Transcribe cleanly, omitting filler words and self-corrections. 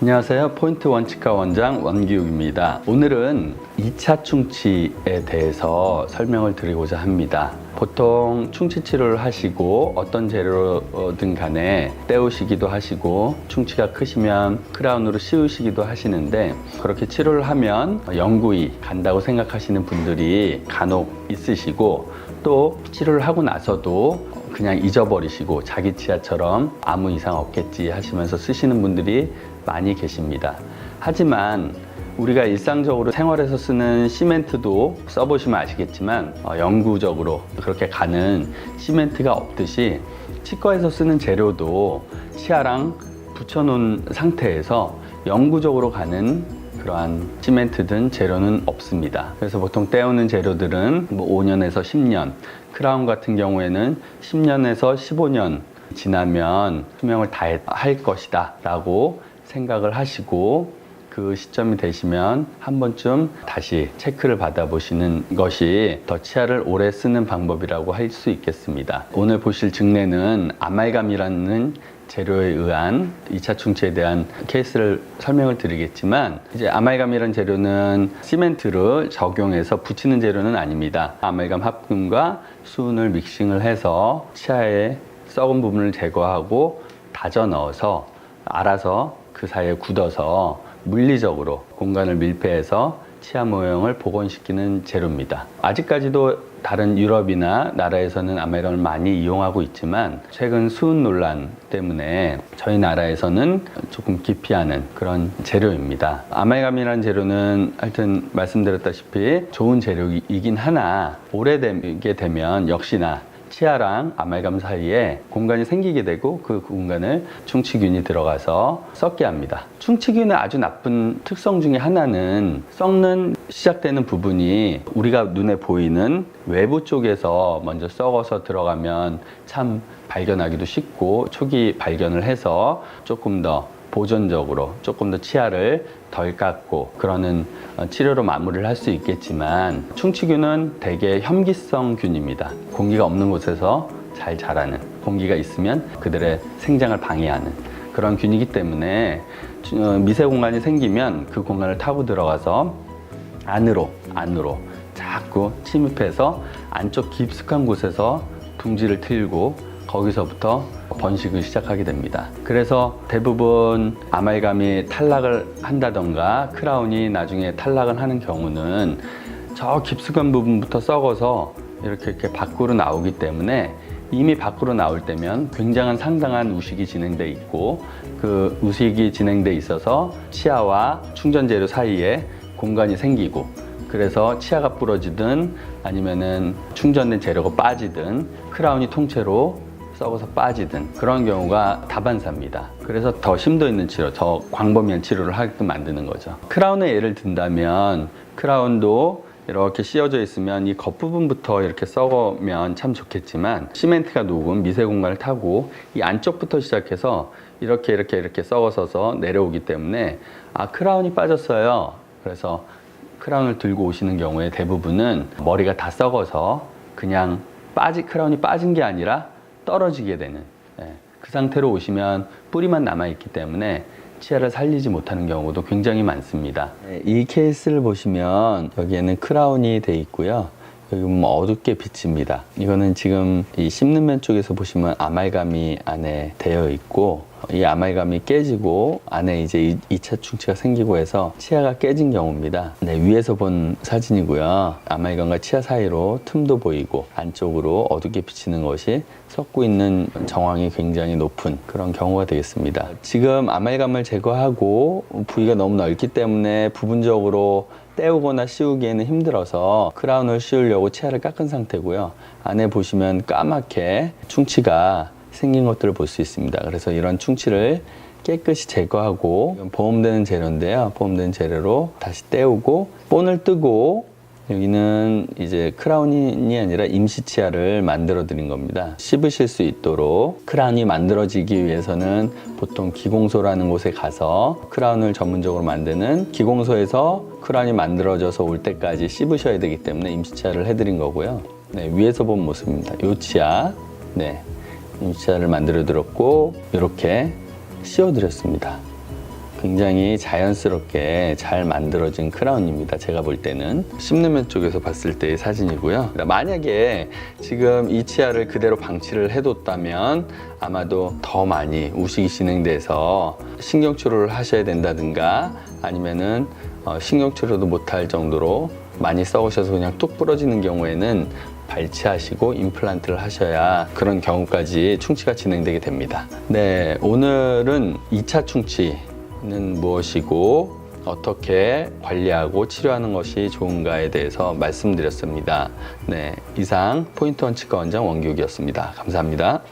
안녕하세요. 포인트 원치과 원장 원기욱입니다. 오늘은 2차 충치에 대해서 설명을 드리고자 합니다. 보통 충치 치료를 하시고 어떤 재료든 간에 떼우시기도 하시고 충치가 크시면 크라운으로 씌우시기도 하시는데, 그렇게 치료를 하면 영구히 간다고 생각하시는 분들이 간혹 있으시고, 또 치료를 하고 나서도 그냥 잊어버리시고 자기 치아처럼 아무 이상 없겠지 하시면서 쓰시는 분들이 많이 계십니다. 하지만 우리가 일상적으로 생활에서 쓰는 시멘트도 써보시면 아시겠지만 영구적으로 그렇게 가는 시멘트가 없듯이 치과에서 쓰는 재료도 치아랑 붙여놓은 상태에서 영구적으로 가는 그러한 시멘트든 재료는 없습니다. 그래서 보통 떼우는 재료들은 5년에서 10년, 크라운 같은 경우에는 10년에서 15년 지나면 수명을 다할 것이다 라고 생각을 하시고, 그 시점이 되시면 한 번쯤 다시 체크를 받아보시는 것이 더 치아를 오래 쓰는 방법이라고 할 수 있겠습니다. 오늘 보실 증례는 아말감이라는 재료에 의한 2차 충치에 대한 케이스를 설명을 드리겠지만, 이제 아말감이라는 재료는 시멘트를 적용해서 붙이는 재료는 아닙니다. 아말감 합금과 수은을 믹싱을 해서 치아의 썩은 부분을 제거하고 다져 넣어서 알아서 그 사이에 굳어서 물리적으로 공간을 밀폐해서 치아 모형을 복원시키는 재료입니다. 아직까지도 다른 유럽이나 나라에서는 아말감을 많이 이용하고 있지만, 최근 수은 논란 때문에 저희 나라에서는 조금 기피하는 그런 재료입니다. 아말감이라는 재료는 하여튼 말씀드렸다시피 좋은 재료이긴 하나, 오래되게 되면 역시나 치아랑 아말감 사이에 공간이 생기게 되고, 그 공간을 충치균이 들어가서 썩게 합니다. 충치균의 아주 나쁜 특성 중에 하나는 썩는 시작되는 부분이 우리가 눈에 보이는 외부 쪽에서 먼저 썩어서 들어가면 참 발견하기도 쉽고, 초기 발견을 해서 조금 더 보존적으로 조금 더 치아를 덜 깎고 그러는 치료로 마무리를 할 수 있겠지만, 충치균은 대개 혐기성 균입니다. 공기가 없는 곳에서 잘 자라는, 공기가 있으면 그들의 생장을 방해하는 그런 균이기 때문에 미세 공간이 생기면 그 공간을 타고 들어가서 안으로 자꾸 침입해서 안쪽 깊숙한 곳에서 둥지를 틀고 거기서부터 번식을 시작하게 됩니다. 그래서 대부분 아말감이 탈락을 한다던가 크라운이 나중에 탈락을 하는 경우는 저 깊숙한 부분부터 썩어서 이렇게 밖으로 나오기 때문에, 이미 밖으로 나올 때면 굉장한 상당한 우식이 진행돼 있고, 그 우식이 진행돼 있어서 치아와 충전 재료 사이에 공간이 생기고, 그래서 치아가 부러지든 아니면은 충전된 재료가 빠지든 크라운이 통째로 썩어서 빠지든 그런 경우가 다반사입니다. 그래서 더 심도 있는 치료, 더 광범위한 치료를 하게끔 만드는 거죠. 크라운의 예를 든다면, 크라운도 이렇게 씌워져 있으면 이 겉부분부터 이렇게 썩으면 참 좋겠지만, 시멘트가 녹은 미세 공간을 타고 이 안쪽부터 시작해서 이렇게 썩어서 내려오기 때문에 크라운이 빠졌어요. 그래서 크라운을 들고 오시는 경우에 대부분은 머리가 다 썩어서 그냥 크라운이 빠진 게 아니라 떨어지게 되는, 그 상태로 오시면 뿌리만 남아있기 때문에 치아를 살리지 못하는 경우도 굉장히 많습니다. 이 케이스를 보시면 여기에는 크라운이 돼 있고요. 여기 보면 어둡게 비칩니다. 이거는 지금 이 씹는 면 쪽에서 보시면 아말감이 안에 되어 있고, 이 아말감이 깨지고 안에 이제 2차 충치가 생기고 해서 치아가 깨진 경우입니다. 위에서 본 사진이고요. 아말감과 치아 사이로 틈도 보이고 안쪽으로 어둡게 비치는 것이 섞고 있는 정황이 굉장히 높은 그런 경우가 되겠습니다. 지금 아말감을 제거하고 부위가 너무 넓기 때문에 부분적으로 떼우거나 씌우기에는 힘들어서 크라운을 씌우려고 치아를 깎은 상태고요. 안에 보시면 까맣게 충치가 생긴 것들을 볼 수 있습니다. 그래서 이런 충치를 깨끗이 제거하고, 보험되는 재료인데요. 보험되는 재료로 다시 떼우고 본을 뜨고, 여기는 이제 크라운이 아니라 임시 치아를 만들어 드린 겁니다. 씹으실 수 있도록. 크라운이 만들어지기 위해서는 보통 기공소라는 곳에 가서 크라운을 전문적으로 만드는 기공소에서 크라운이 만들어져서 올 때까지 씹으셔야 되기 때문에 임시 치아를 해드린 거고요. 위에서 본 모습입니다. 이 치아, 임시 치아를 만들어 드렸고 이렇게 씌워 드렸습니다. 굉장히 자연스럽게 잘 만들어진 크라운입니다. 제가 볼 때는 씹는 쪽에서 봤을 때의 사진이고요. 만약에 지금 이 치아를 그대로 방치를 해뒀다면 아마도 더 많이 우식이 진행돼서 신경치료를 하셔야 된다든가 아니면은 신경치료도 못할 정도로 많이 썩으셔서 그냥 뚝 부러지는 경우에는 발치하시고 임플란트를 하셔야 그런 경우까지 충치가 진행되게 됩니다. 네, 오늘은 2차 충치는 무엇이고 어떻게 관리하고 치료하는 것이 좋은가에 대해서 말씀드렸습니다. 네, 이상 포인트원 치과 원장 원기욱이었습니다. 감사합니다.